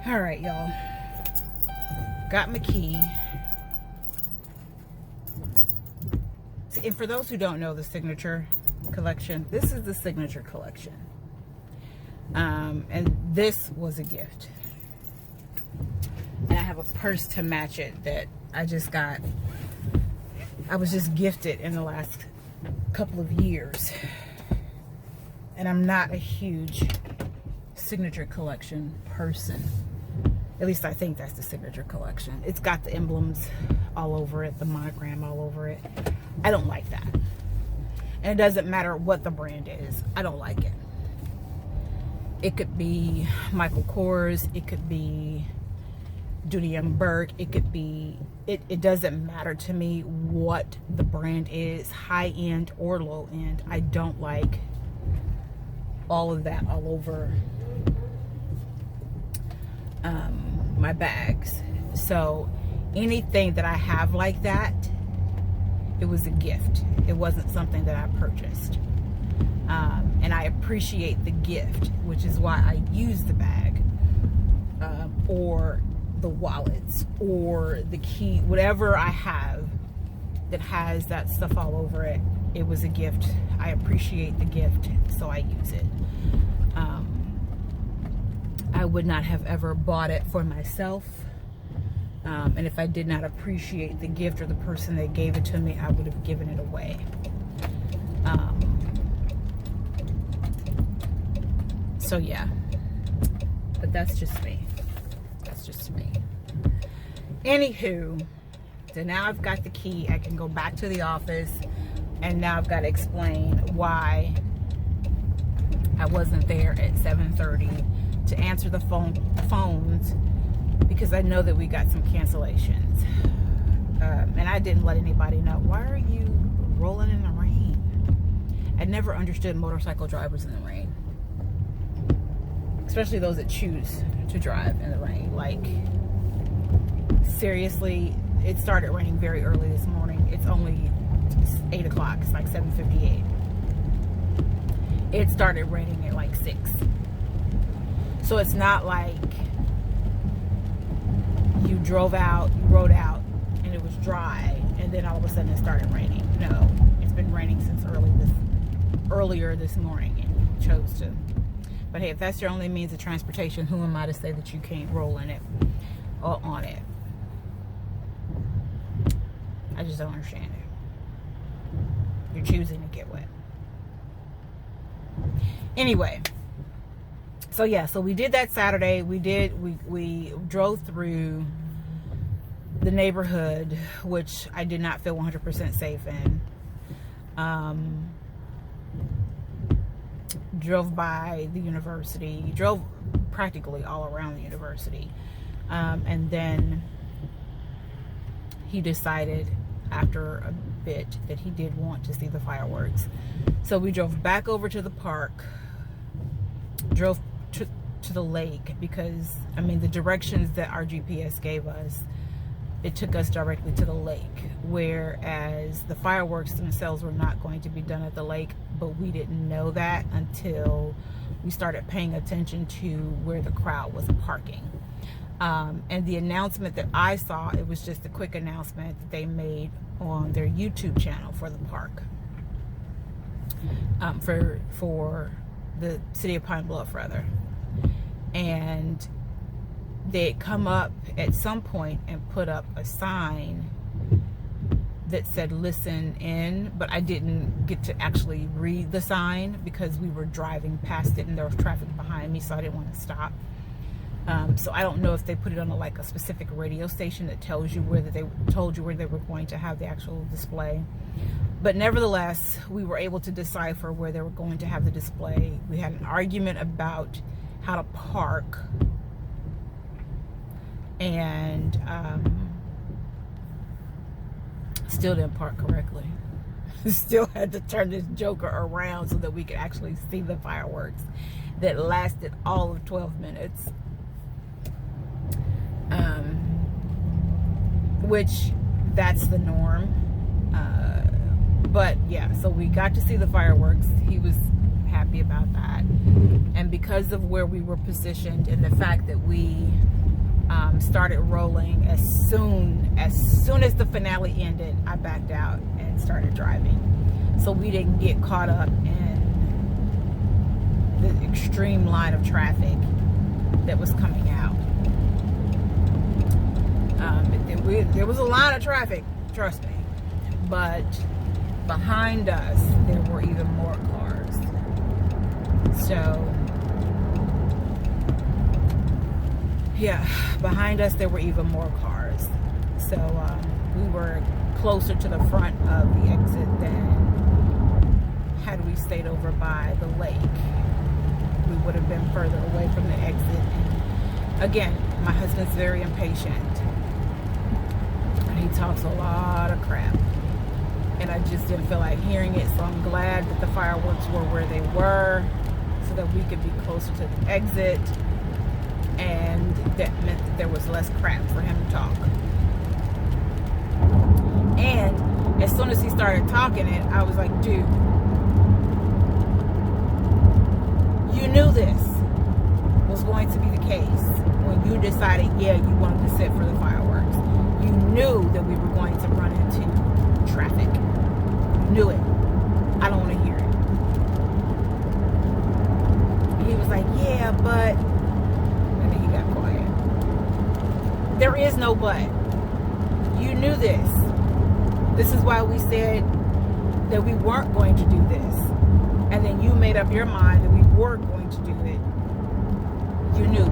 All right, y'all. Got my key. And for those who don't know the signature collection, this is the signature collection. And this was a gift. And I have a purse to match it that I just got. I was just gifted in the last couple of years. And I'm not a huge signature collection person. At least I think that's the signature collection. It's got the emblems all over it, the monogram all over it. I don't like that. And it doesn't matter what the brand is. I don't like it. It could be Michael Kors. It could be Dooney & Bourke. It could be, it doesn't matter to me what the brand is, high end or low end. I don't like all of that all over my bags. So anything that I have like that, it was a gift. It wasn't something that I purchased. And I appreciate the gift, which is why I use the bag, or the wallets, or the key, whatever I have that has that stuff all over it. It was a gift. I appreciate the gift, so I use it. I would not have ever bought it for myself. And if I did not appreciate the gift or the person that gave it to me, I would have given it away. So yeah, but that's just me. That's just me. Anywho, so now I've got the key. I can go back to the office, and now I've got to explain why I wasn't there at 7:30 to answer the phones, because I know that we got some cancellations. And I didn't let anybody know. Why are you rolling in the rain? I never understood motorcycle drivers in the rain. Especially those that choose to drive in the rain. Like, seriously, it started raining very early this morning. It's only 8 o'clock. It's like 7:58. It started raining at like 6. So it's not like you drove out, you rode out, and it was dry, and then all of a sudden it started raining. No, it's been raining since earlier this morning, and you chose to. But hey, if that's your only means of transportation, who am I to say that you can't roll in it or on it? I just don't understand it. You're choosing to get wet. Anyway, so yeah, so we did that Saturday. We drove through the neighborhood, which I did not feel 100% safe in. Drove by the university, drove practically all around the university. And then he decided after a bit that he did want to see the fireworks. So we drove back over to the park, drove to the lake, because, I mean, the directions that our GPS gave us, it took us directly to the lake, whereas the fireworks themselves were not going to be done at the lake, but we didn't know that until we started paying attention to where the crowd was parking. And the announcement that I saw, it was just a quick announcement that they made on their YouTube channel for the park, for the city of Pine Bluff, rather. And they had come up at some point and put up a sign that said "listen in," but I didn't get to actually read the sign because we were driving past it and there was traffic behind me, so I didn't want to stop. So I don't know if they put it on a specific radio station that tells you where they were going to have the actual display. But nevertheless, we were able to decipher where they were going to have the display. We had an argument about how to park, and still didn't park correctly. Still had to turn this joker around so that we could actually see the fireworks that lasted all of 12 minutes. Which, that's the norm. But yeah, so we got to see the fireworks. He was happy about that. And because of where we were positioned and the fact that we started rolling. As soon as the finale ended, I backed out and started driving, so we didn't get caught up in the extreme line of traffic that was coming out. There was a line of traffic, trust me, but behind us there were even more cars. So yeah, behind us there were even more cars. So we were closer to the front of the exit than had we stayed over by the lake. We would have been further away from the exit. And again, my husband's very impatient. He talks a lot of crap, and I just didn't feel like hearing it, so I'm glad that the fireworks were where they were so that we could be closer to the exit, and that meant that there was less crap for him to talk. And as soon as he started talking it, I was like, dude, you knew this was going to be the case when you decided, yeah, you wanted to sit for the fireworks. You knew that we were going to run into traffic. You knew it. I don't want to hear it. And he was like, yeah, but... And then he got quiet. There is no but. You knew this. This is why we said that we weren't going to do this. And then you made up your mind that we were going to do it. You knew.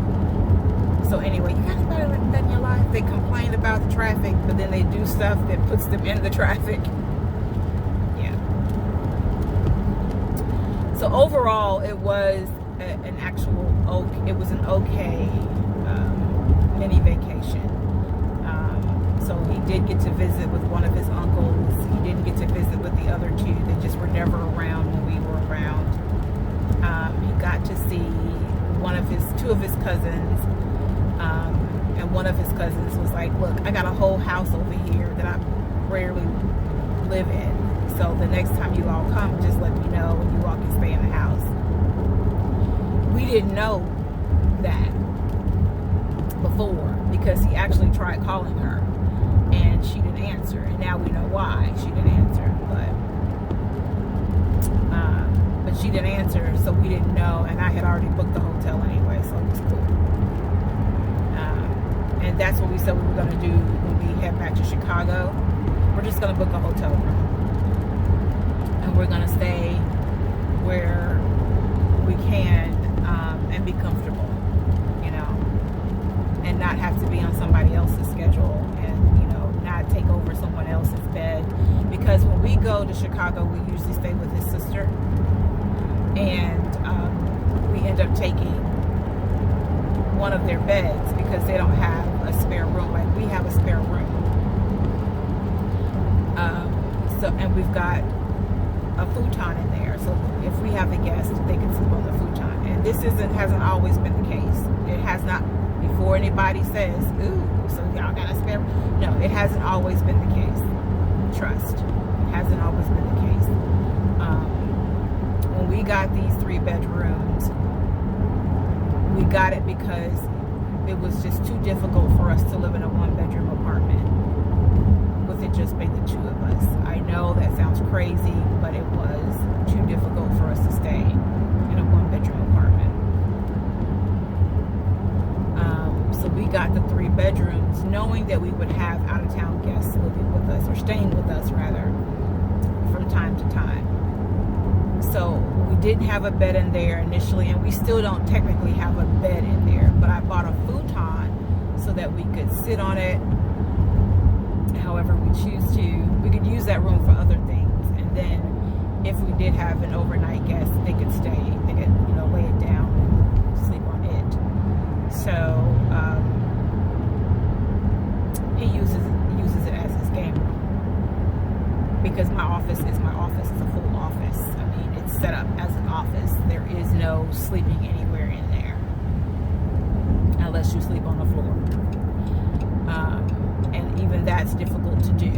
So anyway, you guys better like that in your life. They complain about the traffic, but then they do stuff that puts them in the traffic. Yeah. So overall, it was an okay mini vacation. So he did get to visit with one of his uncles. He didn't get to visit with the other two. They just were never around when we were around. He got to see two of his cousins. And one of his cousins was like, look, I got a whole house over here that I rarely live in. So the next time you all come, just let me know and you all can stay in the house. We didn't know that before because he actually tried calling her and she didn't answer. And now we know why she didn't answer. But she didn't answer, so we didn't know. And I had already booked the hotel anyway, so it was cool. And that's what we said we were going to do when we head back to Chicago. We're just going to book a hotel room. And we're going to stay where we can and be comfortable, you know, and not have to be on somebody else's schedule and, you know, not take over someone else's bed. Because when we go to Chicago, we usually stay with his sister. And we end up taking one of their beds because they don't have a spare room. Like we have a spare room. And we've got a futon in there. So if we have a guest, they can sleep on the futon. And this hasn't always been the case. It has not, before anybody says, ooh, so y'all got a spare room. No, it hasn't always been the case. Trust. It hasn't always been the case. When we got these 3 bedrooms, we got it because it was just too difficult for us to live in a 1-bedroom apartment with it just being the 2 of us. I know that sounds crazy, but it was too difficult for us to stay in a 1-bedroom apartment. So we got the 3 bedrooms knowing that we would have out-of-town guests living with us, or staying with us rather, from time to time. So we didn't have a bed in there initially, and we still don't technically have a bed in there, but I bought a futon so that we could sit on it however we choose to. We could use that room for other things, and then if we did have an overnight guest, they could stay, they could, you know, lay it down and sleep on it. So he uses it as his game room because my office is my office. It's a full office. I mean, it's set up as an office. There is no sleeping anywhere in there unless you sleep on the floor. And even that's difficult to do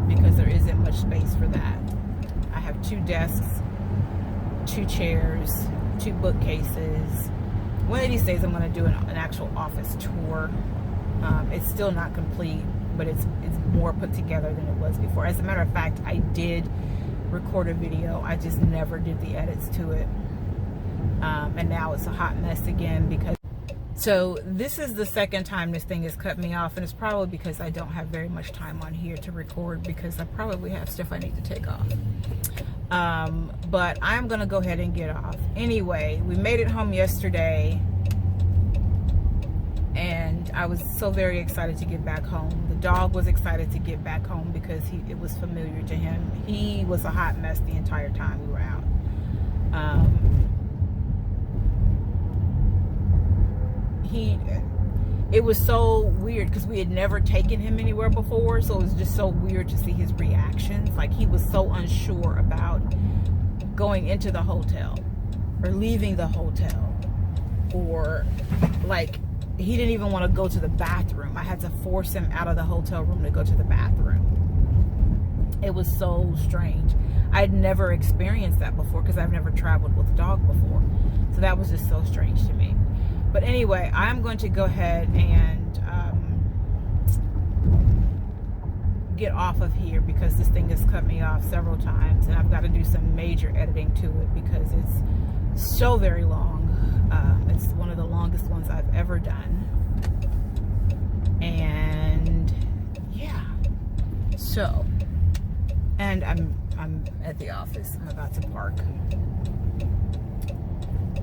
because there isn't much space for that. I have 2 desks, 2 chairs, 2 bookcases. One of these days I'm going to do an actual office tour It's still not complete, but it's more put together than it was before. As a matter of fact, I did record a video. I just never did the edits to it. And now it's a hot mess again because... So this is the second time this thing has cut me off, and it's probably because I don't have very much time on here to record, because I probably have stuff I need to take off. But I'm gonna go ahead and get off. Anyway, we made it home yesterday, and I was so very excited to get back home. The dog was excited to get back home because it was familiar to him. He was a hot mess the entire time we were out. It was so weird because we had never taken him anywhere before, so it was just so weird to see his reactions. Like, he was so unsure about going into the hotel or leaving the hotel, or like he didn't even want to go to the bathroom. I had to force him out of the hotel room to go to the bathroom. It was so strange. I'd never experienced that before because I've never traveled with a dog before, so that was just so strange to me. But anyway, I'm going to go ahead and get off of here because this thing has cut me off several times, and I've got to do some major editing to it because it's so very long. It's one of the longest ones I've ever done. And yeah, so, and I'm at the office. I'm about to park.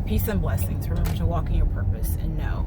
Peace and blessings. Remember to walk in your purpose and know